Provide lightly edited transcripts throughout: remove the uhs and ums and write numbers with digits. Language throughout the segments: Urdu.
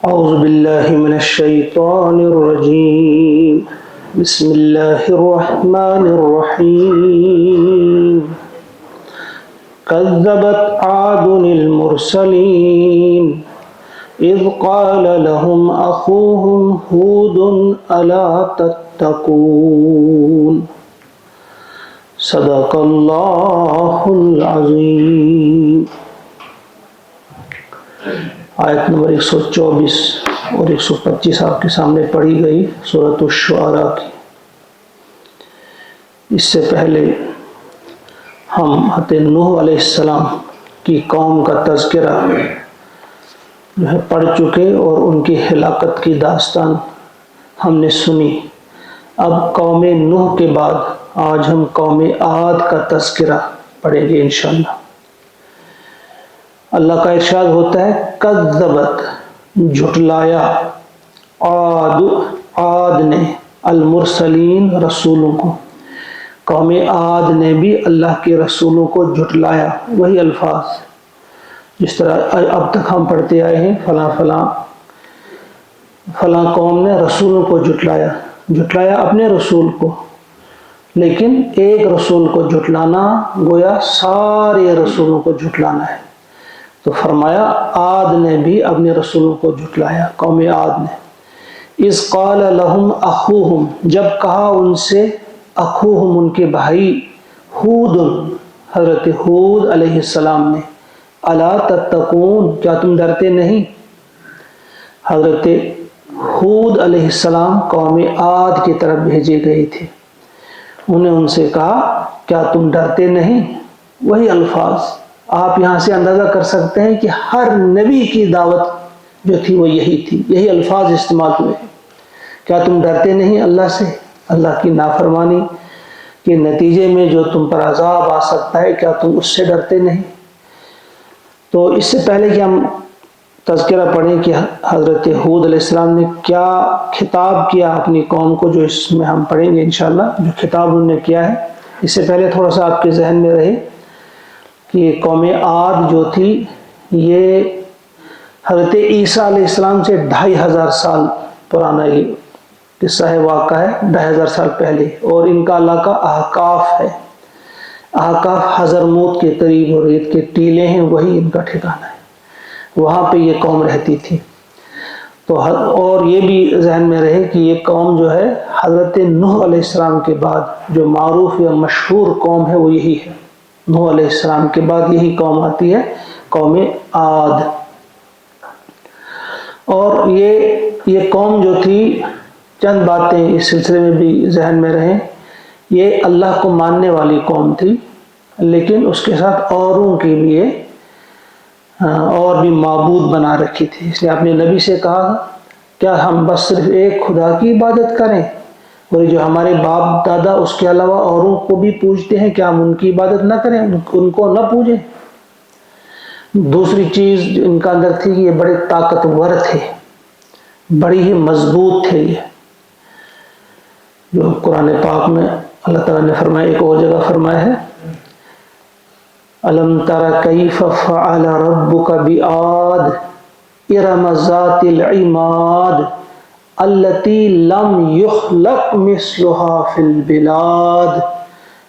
أعوذ بالله من الشيطان الرجيم بسم الله الرحمن الرحيم كذبت عاد المرسلين إذ قال لهم أخوهم هود ألا تتقون صدق الله العظيم۔ آیت نمبر 124 اور 125 آپ کے سامنے پڑھی گئی سورۃ الشعراء کی۔ اس سے پہلے ہم حضرت نوح علیہ السلام کی قوم کا تذکرہ جو ہے پڑھ چکے اور ان کی ہلاکت کی داستان ہم نے سنی۔ اب قوم نوح کے بعد آج ہم قوم عاد کا تذکرہ پڑھیں گے انشاءاللہ۔ اللہ کا ارشاد ہوتا ہے کذبت جھٹلایا عاد نے المرسلین رسولوں کو، قوم عاد نے بھی اللہ کے رسولوں کو جھٹلایا۔ وہی الفاظ جس طرح اب تک ہم پڑھتے آئے ہیں، فلاں فلاں فلاں قوم نے رسولوں کو جھٹلایا اپنے رسول کو، لیکن ایک رسول کو جھٹلانا گویا سارے رسولوں کو جھٹلانا ہے۔ تو فرمایا عاد نے بھی اپنے رسولوں کو جھٹلایا، قوم عاد نے۔ اذ قال لهم اخوهم، جب کہا ان سے اخوهم ان کے بھائی، ہود حضرت ہود علیہ السلام نے، الا تتقون کیا تم ڈرتے نہیں؟ حضرت ہود علیہ السلام قوم عاد کی طرف بھیجے گئے تھے، انہیں ان سے کہا کیا تم ڈرتے نہیں؟ وہی الفاظ آپ یہاں سے اندازہ کر سکتے ہیں کہ ہر نبی کی دعوت جو تھی وہ یہی تھی، یہی الفاظ استعمال ہوئے۔ کیا تم ڈرتے نہیں اللہ سے، اللہ کی نافرمانی کے نتیجے میں جو تم پر عذاب آ سکتا ہے، کیا تم اس سے ڈرتے نہیں؟ تو اس سے پہلے کہ ہم تذکرہ پڑھیں کہ حضرت ہود علیہ السلام نے کیا خطاب کیا اپنی قوم کو، جو اس میں ہم پڑھیں گے انشاءاللہ، جو خطاب انہوں نے کیا ہے، اس سے پہلے تھوڑا سا آپ کے ذہن میں رہے کہ قوم عاد جو تھی یہ حضرت عیسیٰ علیہ السلام سے 2500 سال پرانا یہ قصہ ہے، واقعہ ہے 2500 سال پہلے، اور ان کا علاقہ احقاف ہے۔ احقاف حضرموت کے قریب اور ریت کے ٹیلے ہیں، وہی ان کا ٹھکانہ ہے، وہاں پہ یہ قوم رہتی تھی۔ تو اور یہ بھی ذہن میں رہے کہ یہ قوم جو ہے حضرت نوح علیہ السلام کے بعد جو معروف یا مشہور قوم ہے وہ یہی ہے۔ نوح علیہ السلام کے بعد یہی قوم آتی ہے، قوم عاد۔ اور یہ قوم جو تھی، چند باتیں اس سلسلے میں بھی ذہن میں رہیں، یہ اللہ کو ماننے والی قوم تھی، لیکن اس کے ساتھ اوروں کے لیے اور بھی معبود بنا رکھی تھی۔ اس نے اپنے نبی سے کہا کیا ہم بس صرف ایک خدا کی عبادت کریں، اور جو ہمارے باپ دادا اس کے علاوہ اوروں کو بھی پوجتے ہیں، کیا ہم ان کی عبادت نہ کریں، ان کو نہ پوجیں؟ دوسری چیز جو ان کا اندر تھی کہ یہ بڑے طاقتور تھے، بڑی ہی مضبوط تھے، یہ جو قرآن پاک میں اللہ تعالیٰ نے فرمایا، ایک اور جگہ فرمایا ہے الم تر کیف فعل ربک بعاد ارم ذات العماد التی لم یخلق مثلها فی البلاد۔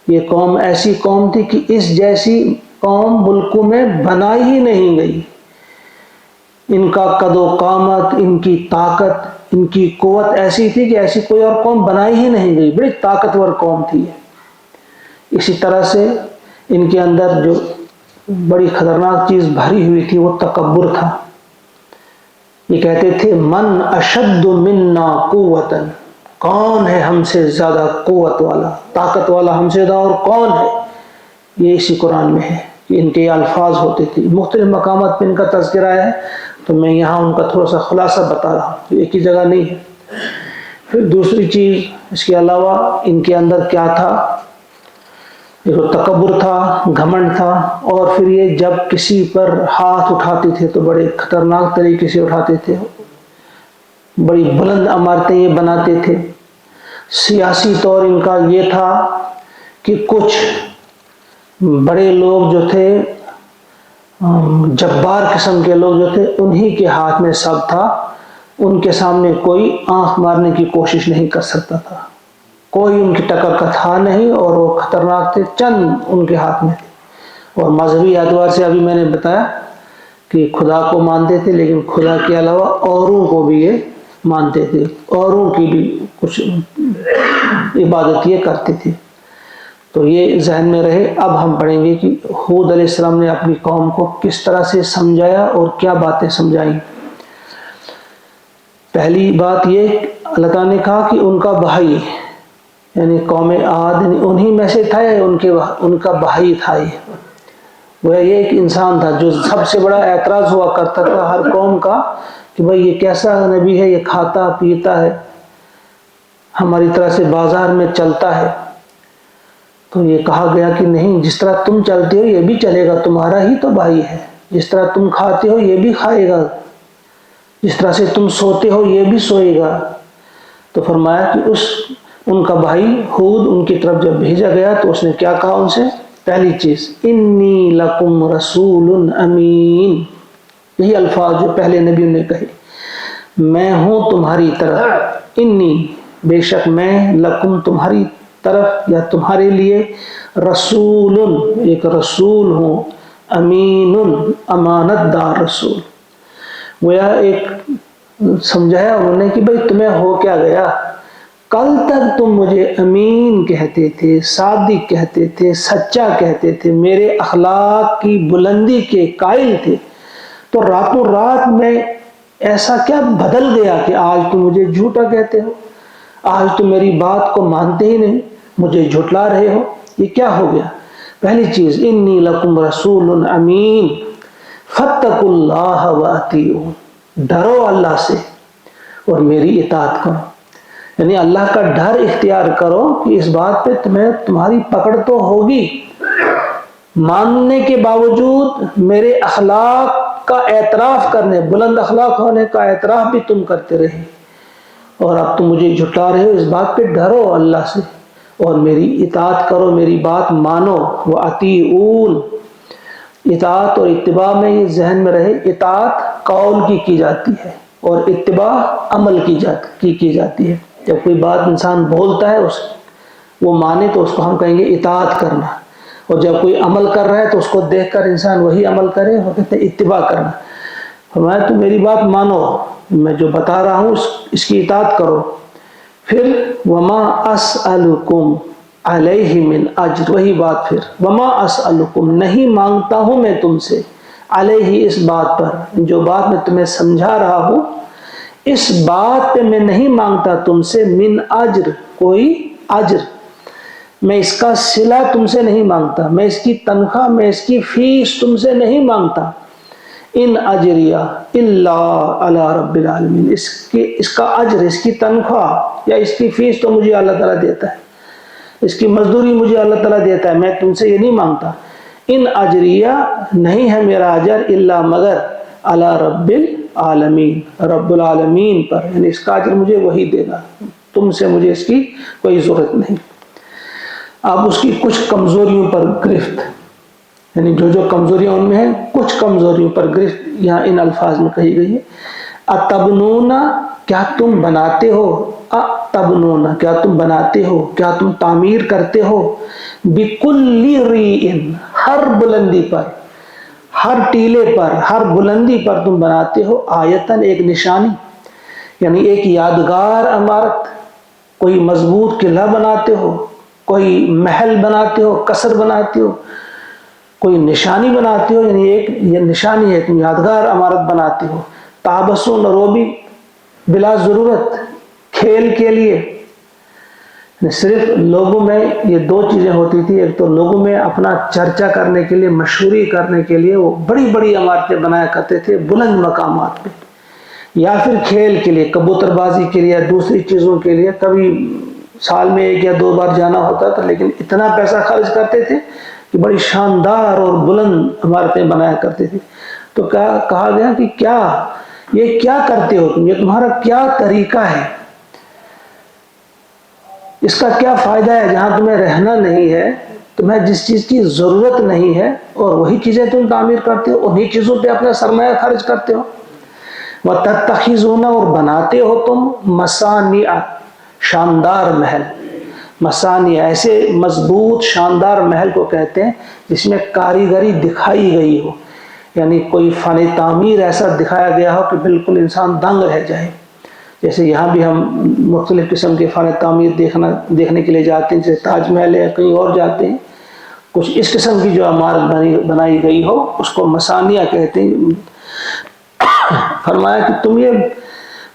یہ قوم ایسی قوم تھی کہ اس جیسی قوم ملکوں میں بنائی ہی نہیں گئی۔ ان کا قد و قامت، ان کی طاقت، ان کی قوت ایسی تھی کہ ایسی کوئی اور قوم بنائی ہی نہیں گئی، بڑی طاقتور قوم تھی۔ اسی طرح سے ان کے اندر جو بڑی خطرناک چیز بھری ہوئی تھی وہ تکبر تھا۔ یہ کہتے تھے من اشد منا قوتاً، کون ہے ہم سے زیادہ قوت والا، طاقت والا ہم سے زیادہ اور کون ہے؟ یہ اسی قرآن میں ہے کہ ان کے یہ الفاظ ہوتے تھے۔ مختلف مقامات پہ ان کا تذکرہ ہے، تو میں یہاں ان کا تھوڑا سا خلاصہ بتا رہا ہوں، ایک ہی جگہ نہیں ہے۔ پھر دوسری چیز اس کے علاوہ ان کے اندر کیا تھا، ایک تکبر تھا، گھمنڈ تھا، اور پھر یہ جب کسی پر ہاتھ اٹھاتے تھے تو بڑے خطرناک طریقے سے اٹھاتے تھے، بڑی بلند عمارتیں یہ بناتے تھے۔ سیاسی طور ان کا یہ تھا کہ کچھ بڑے لوگ جو تھے، جبار قسم کے لوگ جو تھے، انہی کے ہاتھ میں سب تھا، ان کے سامنے کوئی آنکھ مارنے کی کوشش نہیں کر سکتا تھا، کوئی ان کی ٹکر کا تھا نہیں، اور وہ خطرناک تھے، چند ان کے ہاتھ میں تھے۔ اور مذہبی اعتبار سے ابھی میں نے بتایا کہ خدا کو مانتے تھے، لیکن خدا کے علاوہ اوروں کو بھی یہ مانتے تھے، اوروں کی بھی کچھ عبادت یہ کرتے تھے۔ تو یہ ذہن میں رہے۔ اب ہم پڑھیں گے کہ ہود علیہ السلام نے اپنی قوم کو کس طرح سے سمجھایا اور کیا باتیں سمجھائیں۔ پہلی بات یہ، اللہ تعالیٰ نے کہا کہ ان کا بھائی یعنی قوم عاد انہی میں سے تھا، ان کا بھائی تھا۔ وہ یہ ایک انسان تھا جو سب سے بڑا اعتراض ہوا کرتا تھا ہر قوم کا کہ بھئی یہ کیسا نبی ہے، یہ کھاتا پیتا ہے، ہماری طرح سے بازار میں چلتا ہے۔ تو یہ کہا گیا کہ نہیں، جس طرح تم چلتے ہو یہ بھی چلے گا، تمہارا ہی تو بھائی ہے۔ جس طرح تم کھاتے ہو یہ بھی کھائے گا، جس طرح سے تم سوتے ہو یہ بھی سوئے گا۔ تو فرمایا کہ ان کا بھائی ہود ان کی طرف جب بھیجا گیا تو اس نے کیا کہا ان سے؟ پہلی چیز، انی لکم رسول امین، یہی الفاظ جو پہلے نبیوں نے کہے، میں ہوں تمہاری طرف، انی بے شک میں، لکم تمہاری طرف یا تمہارے لیے، رسول ایک رسول ہوں، امین امانت دار رسول۔ گویا ایک سمجھایا انہوں نے کہ بھئی تمہیں ہو کیا گیا، کل تک تم مجھے امین کہتے تھے، صادق کہتے تھے، سچا کہتے تھے، میرے اخلاق کی بلندی کے قائل تھے، تو راتوں رات میں ایسا کیا بدل گیا کہ آج تم مجھے جھوٹا کہتے ہو، آج تم میری بات کو مانتے ہی نہیں، مجھے جھٹلا رہے ہو، یہ کیا ہو گیا؟ پہلی چیز، انی لکم رسول امین فاتقوا اللہ واطیعون، ڈرو اللہ سے اور میری اطاعت کرو، یعنی اللہ کا ڈر اختیار کرو کہ اس بات پہ تمہاری پکڑ تو ہوگی، ماننے کے باوجود میرے اخلاق کا اعتراف کرنے، بلند اخلاق ہونے کا اعتراف بھی تم کرتے رہے، اور اب تم مجھے جھٹلا رہے ہو، اس بات پہ ڈرو اللہ سے اور میری اطاعت کرو، میری بات مانو۔ وَأَطِیعُونَ، اطاعت اور اتباع میں یہ ذہن میں رہے، اطاعت قول کی جاتی ہے اور اتباع عمل کی جاتی ہے۔ جب کوئی بات انسان بولتا ہے وہ مانے تو اس کو ہم کہیں گے اطاعت کرنا، اور جب کوئی عمل کر رہا ہے تو اس کو دیکھ کر انسان وہی عمل کرے، وہ کہتے ہیں اتباع کرنا۔ فرمایا تم میری بات مانو، میں جو بتا رہا ہوں اس کی اطاعت کرو۔ پھر وما اسألکم علیہ من اجر، وہی بات پھر وما اسألکم، نہیں مانگتا ہوں میں تم سے، علیہ اس بات پر، جو بات میں تمہیں سمجھا رہا ہوں اس بات پہ میں نہیں مانگتا تم سے، من اجر، کوئی اجر، میں اس کا صلہ تم سے نہیں مانگتا، میں اس کی تنخواہ، میں اس کی فیس تم سے نہیں مانگتا۔ ان اجریہ الا علی رب العالمین، اس کا اجر، اس کی تنخواہ یا اس کی فیس تو مجھے اللہ تعالیٰ دیتا ہے، اس کی مزدوری مجھے اللہ تعالیٰ دیتا ہے، میں تم سے یہ نہیں مانگتا۔ ان اجریہ، نہیں ہے میرا اجر، الا مگر، علی رب العالمین، رب العالمین پر، یعنی اس کا اجر مجھے وہی دے گا، تم سے مجھے اس کی کوئی ضرورت نہیں۔ اب اس کی کچھ کمزوریوں پر گرفت، یعنی جو کمزوریاں ان میں ہیں، کچھ کمزوریوں پر گرفت یہاں ان الفاظ میں کہی گئی ہے۔ اتبنون، کیا تم بناتے ہو، اتبنون، کیا تم بناتے ہو، کیا تم تعمیر کرتے ہو، بکل ریء، ہر بلندی پر، ہر ٹیلے پر، ہر بلندی پر تم بناتے ہو، آیتن، ایک نشانی، یعنی ایک یادگار عمارت، کوئی مضبوط قلعہ بناتے ہو، کوئی محل بناتے ہو، قصر بناتے ہو، کوئی نشانی بناتے ہو، یعنی ایک یہ نشانی ہے، تم یادگار عمارت بناتے ہو، تابسون، اور وہ بھی بلا ضرورت، کھیل کے لیے، صرف لوگوں میں یہ دو چیزیں ہوتی تھی، ایک تو لوگوں میں اپنا چرچا کرنے کے لیے، مشہوری کرنے کے لیے وہ بڑی بڑی عمارتیں بنایا کرتے تھے بلند مقامات پہ، یا پھر کھیل کے لیے، کبوتر بازی کے لیے، دوسری چیزوں کے لیے، کبھی سال میں 1 یا 2 بار جانا ہوتا تھا، لیکن اتنا پیسہ خرچ کرتے تھے کہ بڑی شاندار اور بلند عمارتیں بنایا کرتے تھے۔ تو کہا گیا کہ یہ کیا کرتے ہو تم، یہ تمہارا کیا طریقہ ہے، اس کا کیا فائدہ ہے، جہاں تمہیں رہنا نہیں ہے، تمہیں جس چیز کی ضرورت نہیں ہے، اور وہی چیزیں تم تعمیر کرتے ہو، انہی چیزوں پہ اپنا سرمایہ خرچ کرتے ہو۔ وَتَتَّخِذُونَ اور بناتے ہو تم مصانع شاندار محل. مصانع ایسے مضبوط شاندار محل کو کہتے ہیں جس میں کاریگری دکھائی گئی ہو، یعنی کوئی فن تعمیر ایسا دکھایا گیا ہو کہ بالکل انسان دنگ رہ جائے. جیسے یہاں بھی ہم مختلف قسم کے فن تعمیر دیکھنے کے لیے جاتے ہیں، جیسے تاج محل ہے، کہیں اور جاتے ہیں، کچھ اس قسم کی جو عمارت بنائی گئی ہو اس کو مصانع کہتے ہیں. فرمایا کہ تم یہ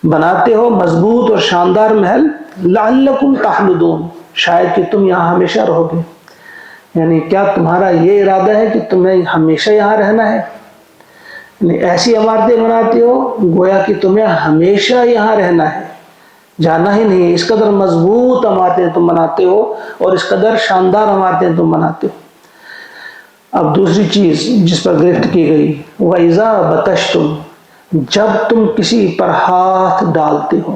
بناتے ہو مضبوط اور شاندار محل لعلکم تخلدون، شاید کہ تم یہاں ہمیشہ رہو گے. یعنی کیا تمہارا یہ ارادہ ہے کہ تمہیں ہمیشہ یہاں رہنا ہے؟ یعنی ایسی عمارتیں بناتے ہو گویا کہ تمہیں ہمیشہ یہاں رہنا ہے، جانا ہی نہیں ہے. اس قدر مضبوط عمارتیں تم بناتے ہو اور اس قدر شاندار عمارتیں تم بناتے ہو. اب دوسری چیز جس پر گرفت کی گئی، وَإِذَا بَطَشْتُمْ، جب تم کسی پر ہاتھ ڈالتے ہو،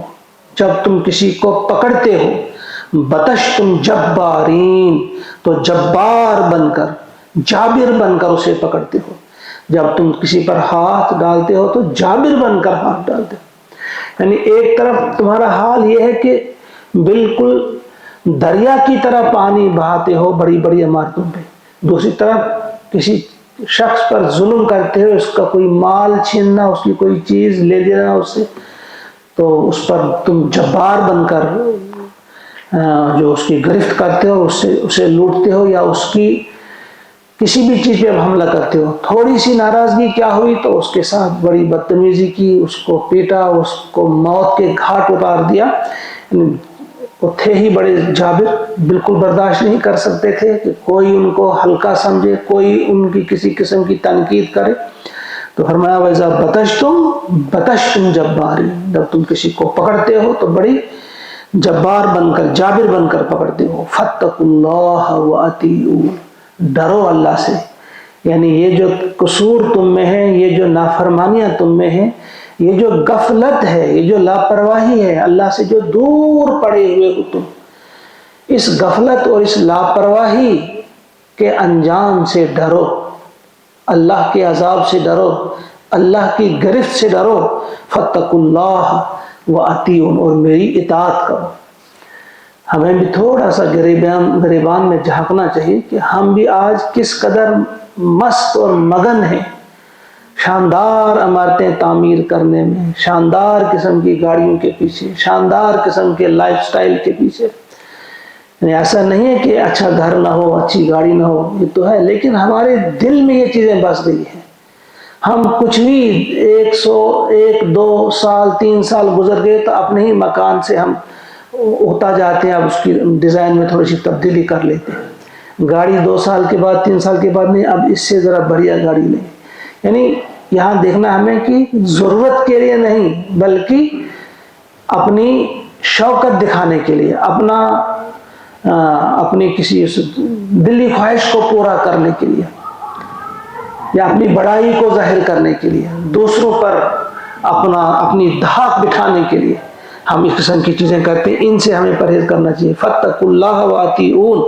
جب تم کسی کو پکڑتے ہو، بطشتم جبارین، تو جبار بن کر، جابر بن کر اسے پکڑتے ہو. جب تم کسی پر ہاتھ ڈالتے ہو تو جابر بن کر ہاتھ ڈالتے ہو. یعنی ایک طرف تمہارا حال یہ ہے کہ بالکل دریا کی طرح پانی بہاتے ہو بڑی بڑی عمارتوں پہ، دوسری طرف کسی شخص پر ظلم کرتے ہوئے اس کا کوئی مال چھیننا، اس کی کوئی چیز لے لینا اس سے، تو اس پر تم جبار بن کر جو اس کی گرفت کرتے ہو، اسے لوٹتے ہو یا اس کی کسی بھی چیز پہ حملہ کرتے ہو. تھوڑی سی ناراضگی کیا ہوئی تو اس کے ساتھ بڑی بدتمیزی کی، اس کو پیٹا، اس کو موت کے گھاٹ اتار دیا. وہ تھے ہی بڑے جابر، بالکل برداشت نہیں کر سکتے تھے کہ کوئی ان کو ہلکا سمجھے، کوئی ان کی کسی قسم کی تنقید کرے. تو فرمایا وَإِذَا بَطَشْتُمْ جَبَّارِينَ، جب تم کسی کو پکڑتے ہو تو بڑی جبار بن کر، جابر بن کر پکڑتے ہو. فَاتَّقُوا اللَّهَ وَأَطِيعُونِ، ڈرو اللہ سے. یعنی یہ جو قصور تم میں ہے، یہ جو نافرمانیاں تم میں ہیں، یہ جو غفلت ہے، یہ جو لاپرواہی ہے، اللہ سے جو دور پڑے ہوئے ہو تم، اس غفلت اور اس لاپرواہی کے انجام سے ڈرو، اللہ کے عذاب سے ڈرو، اللہ کی گرفت سے ڈرو. فَاتَّقُوا اللَّهَ وَأَطِيعُونِ، اور میری اطاعت کرو. ہمیں بھی تھوڑا سا گریبان میں جھانکنا چاہیے کہ ہم بھی آج کس قدر مست اور مگن ہیں شاندار عمارتیں تعمیر کرنے میں، شاندار قسم کی گاڑیوں کے پیچھے، شاندار قسم کے لائف سٹائل کے پیچھے. یعنی ایسا نہیں ہے کہ اچھا گھر نہ ہو، اچھی گاڑی نہ ہو، یہ تو ہے، لیکن ہمارے دل میں یہ چیزیں بس گئی ہیں. ہم کچھ بھی 100 2 سال 3 سال گزر گئے تو اپنے ہی مکان سے ہم ہوتا جاتے ہیں، اب اس کی ڈیزائن میں تھوڑی سی تبدیلی کر لیتے ہیں. گاڑی 2 سال کے بعد 3 سال کے بعد نہیں، اب اس سے ذرا بڑھیا گاڑی لیں. یعنی یہاں دیکھنا ہمیں کہ ضرورت کے لیے نہیں بلکہ اپنی شوکت دکھانے کے لیے، اپنی کسی دلی خواہش کو پورا کرنے کے لیے یا اپنی بڑائی کو ظاہر کرنے کے لیے، دوسروں پر اپنی دھاک بٹھانے کے لیے ہم اس قسم کی چیزیں کرتے ہیں. ان سے ہمیں پرہیز کرنا چاہیے. فَاتَّقُوا اللَّهَ وَأَطِيعُونِ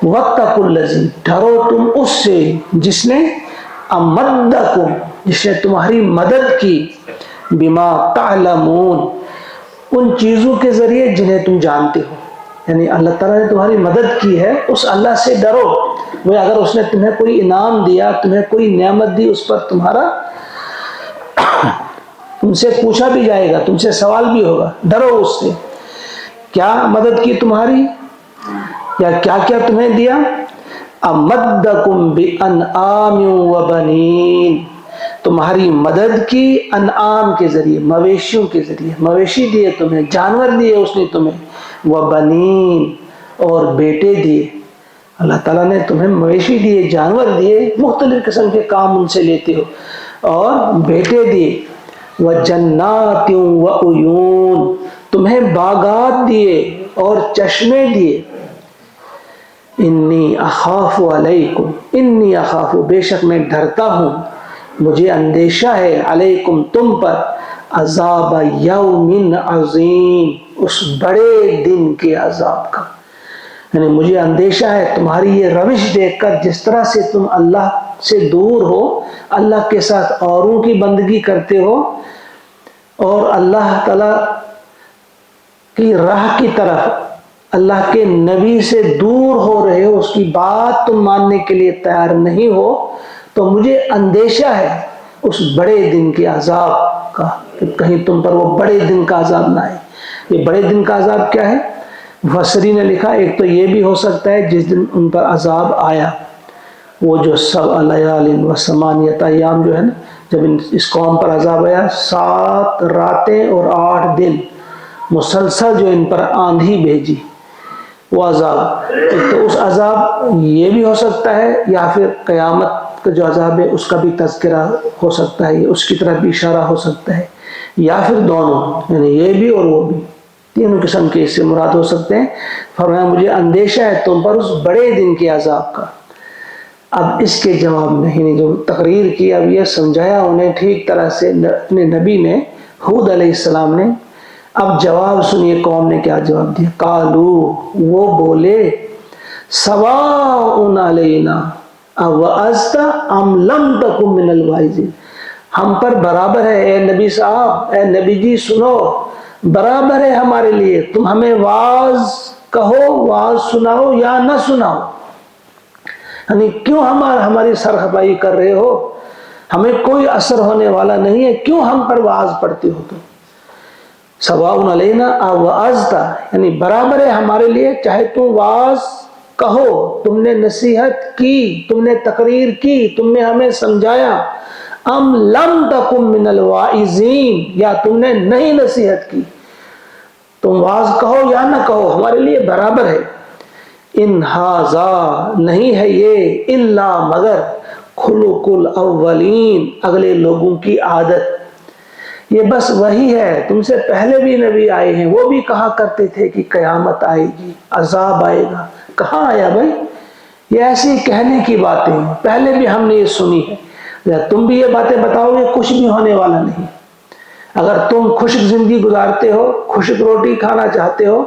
وَاتَّقُوا الَّذِي، ڈرو تم اس سے جس نے امدکم، جس نے تمہاری مدد کی، بما تعلمون، ان چیزوں کے ذریعے جنہیں تم جانتے ہو. یعنی اللہ تعالیٰ نے تمہاری مدد کی ہے، اس اللہ سے ڈرو. وہ اگر اس نے تمہیں کوئی انعام دیا، تمہیں کوئی نعمت دی، اس پر تم سے پوچھا بھی جائے گا، تم سے سوال بھی ہوگا. ڈرو اس سے. کیا مدد کی تمہاری یا کیا کیا تمہیں دیا؟ امدکم بانعام وبنین، تمہاری مدد کی انعام کے ذریعے، مویشیوں کے ذریعے. مویشی دیے تمہیں، جانور دیے اس نے تمہیں. وبنین، اور بیٹے دیے. اللہ تعالیٰ نے تمہیں مویشی دیے، جانور دیے، مختلف قسم کے کام ان سے لیتے ہو، اور بیٹے دیے. وجنات وعیون، تمہیں باغات دیے اور چشمے دیے. انی اخاف علیکم، انی اخاف، بے شک میں ڈرتا ہوں، مجھے اندیشہ ہے، علیکم تم پر، عذاب یوم عظیم، اس بڑے دن کے عذاب کا. یعنی مجھے اندیشہ ہے تمہاری یہ روش دیکھ کر، جس طرح سے تم اللہ سے دور ہو، اللہ کے ساتھ اوروں کی بندگی کرتے ہو، اور اللہ تعالیٰ کی راہ کی طرف اللہ کے نبی سے دور ہو رہے ہو، اس کی بات تم ماننے کے لیے تیار نہیں ہو، تو مجھے اندیشہ ہے اس بڑے دن کے عذاب کا، کہ کہیں تم پر وہ بڑے دن کا عذاب نہ آئے۔ یہ بڑے دن کا عذاب کیا ہے؟ مفسرین نے لکھا ایک تو یہ بھی ہو سکتا ہے جس دن ان پر عذاب آیا، وہ جو 7 لیال و 8 ایام جو ہے نا، جب اس قوم پر عذاب آیا، 7 راتیں اور 8 دن مسلسل جو ان پر آندھی بھیجی، وہ عذاب، تو اس عذاب یہ بھی ہو سکتا ہے، یا پھر قیامت کا جو عذاب ہے اس کا بھی تذکرہ ہو سکتا ہے، اس کی طرف بھی اشارہ ہو سکتا ہے، یا پھر دونوں، یعنی یہ بھی اور وہ بھی، تینوں قسم کے اس سے مراد ہو سکتے ہیں۔ فرمایا مجھے اندیشہ ہے تم پر اس بڑے دن کے عذاب کا۔ اب اس کے جواب میں ہی جو تقریر کی، اب یہ سمجھایا انہیں ٹھیک طرح سے اپنے نبی نے، ہود علیہ السلام نے۔ اب جواب سنیے قوم نے کیا جواب دیا۔ قالو، وہ بولے، سواء علینا اوعظت ام لم تکن من الواعظین، ہم پر برابر ہے اے نبی صاحب، اے نبی جی سنو، برابر ہے ہمارے لیے، تم ہمیں واعظ کہو، واعظ سناؤ یا نہ سناؤ، یعنی کیوں ہماری سرخپائی کر رہے ہو، ہمیں کوئی اثر ہونے والا نہیں ہے، کیوں ہم پر واعظ پڑھتے ہو تم؟ سواء علینا اوعظت، یعنی برابر ہے ہمارے لیے، چاہے تم واعظ کہو، تم نے نصیحت کی، تم نے تقریر کی، تم نے ہمیں سمجھایا، ام لم تکن من الواعظین، یا تم نے نہیں نصیحت کی، تم واعظ کہو یا نہ کہو ہمارے لیے برابر ہے۔ ان ھذا، نہیں ہے یہ، الا مگر، خلق الاولین، اگلے لوگوں کی عادت، یہ بس وہی ہے، تم سے پہلے بھی نبی آئے ہیں، وہ بھی کہا کرتے تھے کہ قیامت آئے گی، عذاب آئے گا، کہاں آیا بھائی؟ یہ ایسی کہنے کی باتیں ہیں، پہلے بھی ہم نے یہ سنی ہے، تم بھی یہ باتیں بتاؤ گے کچھ بھی ہونے والا نہیں۔ اگر تم خشک زندگی گزارتے ہو، خشک روٹی کھانا چاہتے ہو،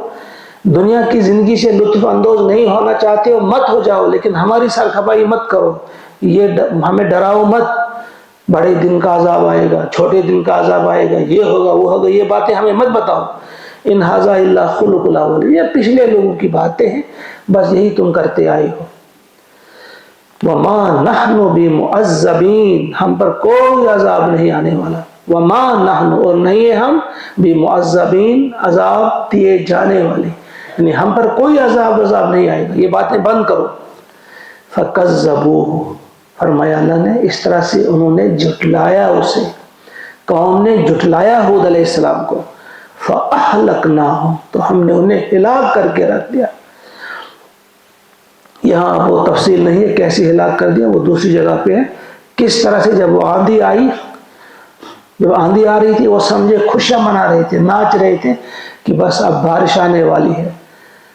دنیا کی زندگی سے لطف اندوز نہیں ہونا چاہتے ہو، مت ہو جاؤ، لیکن ہماری سرخپائی مت کرو، یہ ہمیں ڈراؤ مت، بڑے دن کا عذاب آئے گا، چھوٹے دن کا عذاب آئے گا، یہ ہوگا وہ ہوگا، یہ باتیں ہمیں مت بتاؤ۔ ان ھذا الا خلق الاولین، یہ پچھلے لوگوں کی باتیں ہیں، بس یہی تم کرتے آئے ہو۔ وما نحن بمعذبین، ہم پر کوئی عذاب نہیں آنے والا، وما نحن، اور نہیں ہے ہم، بمعذبین، عذاب دیے جانے والے، یعنی ہم پر کوئی عذاب نہیں آئے گا، یہ باتیں بند کرو۔ فکذبوہ، فرمایا اللہ نے اس طرح سے انہوں نے جھٹلایا اسے، قوم نے جھٹلایا ہود علیہ السلام کو، فاہلکناہم، تو ہم نے انہیں ہلاک کر کے رکھ دیا۔ یہاں وہ تفصیل نہیں ہے کیسی ہلاک کر دیا، وہ دوسری جگہ پہ ہے، کس طرح سے جب وہ آندھی آئی، جب آندھی آ رہی تھی وہ سمجھے خوشیاں منا رہے تھے، ناچ رہے تھے کہ بس اب بارش آنے والی ہے،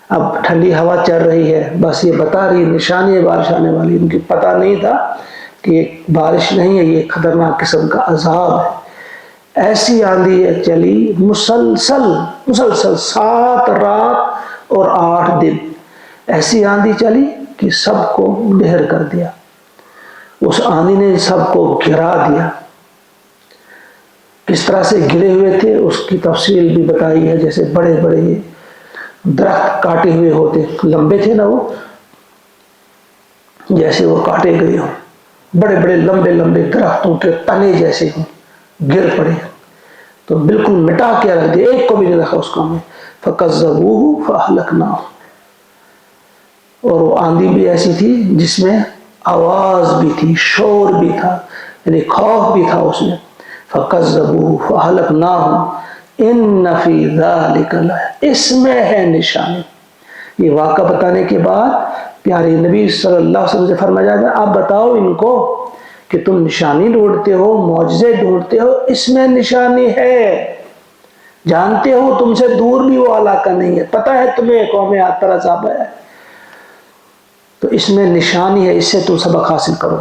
اب ٹھنڈی ہوا چل رہی ہے، بس یہ بتا رہی نشانی ہے بارش آنے والی، ان کی پتہ نہیں تھا کہ یہ بارش نہیں ہے، یہ خطرناک قسم کا عذاب ہے۔ ایسی آندھی چلی مسلسل 7 رات اور 8 دن، ایسی آندھی چلی کہ سب کو ڈھیر کر دیا، اس آندھی نے سب کو گرا دیا۔ کس طرح سے گرے ہوئے تھے اس کی تفصیل بھی بتائی ہے، جیسے بڑے بڑے درخت کاٹے ہوئے ہوتے، لمبے تھے نا وہ، جیسے وہ کاٹے گئے ہوں، بڑے بڑے لمبے لمبے درختوں کے تنے جیسے ہوں، گر پڑے، تو بالکل مٹا کے رکھ دیا، ایک کو بھی نہیں رکھا اس کام میں۔ فَكَذَّبُوهُ فَأَهْلَكْنَاهُ، اور وہ آندھی بھی ایسی تھی جس میں آواز بھی تھی، شور بھی تھا، یعنی خوف بھی تھا اس میں۔ فَكَذَّبُوهُ فَأَهْلَكْنَاهُمْ إِنَّ فِي ذَلِكَ لَآيَةً، اس میں ہے نشانی۔ یہ واقعہ بتانے کے بعد پیارے نبی صلی اللہ علیہ وسلم سے فرمایا جاتا ہے، آپ بتاؤ ان کو کہ تم نشانی ڈھونڈتے ہو، معجزے ڈھونڈتے ہو، اس میں نشانی ہے، جانتے ہو تم سے دور بھی وہ علاقہ نہیں ہے، پتہ ہے تمہیں قوم عاد پر عذاب آیا ہے، تو اس میں نشانی ہے، اس سے تم سبق حاصل کرو۔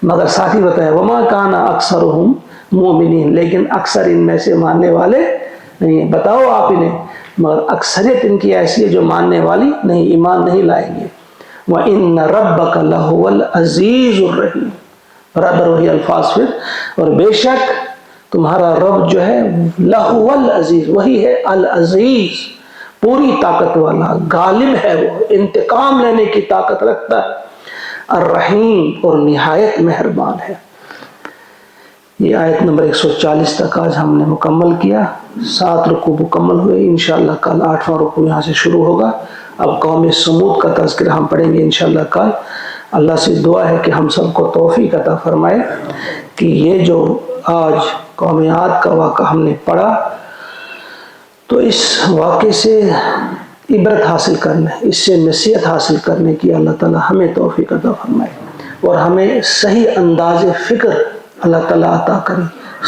مگر ساتھ ہی بتایا وما کان اکثرهم مومنین، لیکن اکثر ان میں سے ماننے والے نہیں ہیں۔ بتاؤ آپ انہیں، مگر اکثریت ان کی ایسی ہے جو ماننے والی نہیں، ایمان نہیں لائیں گے۔ وَإِنَّ رَبَّكَ لَهُوَ الْعَزِيزُ الرَّحِيمُ، برابر وہی الفاظ پھر، اور بے شک تمہارا رب جو ہے لہو العزیز، وہی ہے العزیز، پوری طاقت والا، غالب ہے، وہ انتقام لینے کی طاقت رکھتا ہے، الرحیم اور نہایت مہربان ہے۔ یہ آیت نمبر 140 تک آج ہم نے مکمل کیا، 7 رکوع مکمل ہوئے، انشاءاللہ کل 8واں رکوع یہاں سے شروع ہوگا۔ اب قوم سمود کا تذکرہ ہم پڑھیں گے انشاءاللہ کل۔ اللہ سے دعا ہے کہ ہم سب کو توفیق عطا فرمائے کہ یہ جو آج قوم عاد کا واقعہ ہم نے پڑھا، تو اس واقعے سے عبرت حاصل کرنے، اس سے نصیحت حاصل کرنے کی اللہ تعالی ہمیں توفیق عطا فرمائے، اور ہمیں صحیح انداز فکر اللہ تعالیٰ عطا کرے،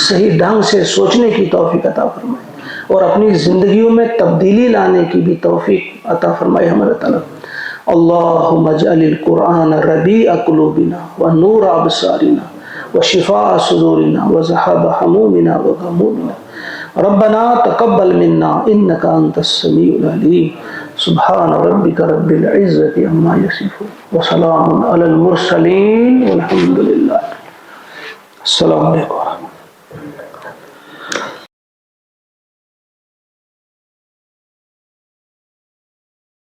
صحیح ڈھنگ سے سوچنے کی توفیق عطا فرمائے، اور اپنی زندگیوں میں تبدیلی لانے کی بھی توفیق عطا فرمائے ہمارے تعالیٰ۔ اللہم اجعل القرآن ربیع قلوبنا ونور ابصارنا وشفاء صدورنا وذهاب همومنا وغمومنا ربنا تقبل منا انك انت السميع العليم سبحان ربك رب العزة عما يصفون وسلام على المرسلين والحمد لله۔ السلام علیکم۔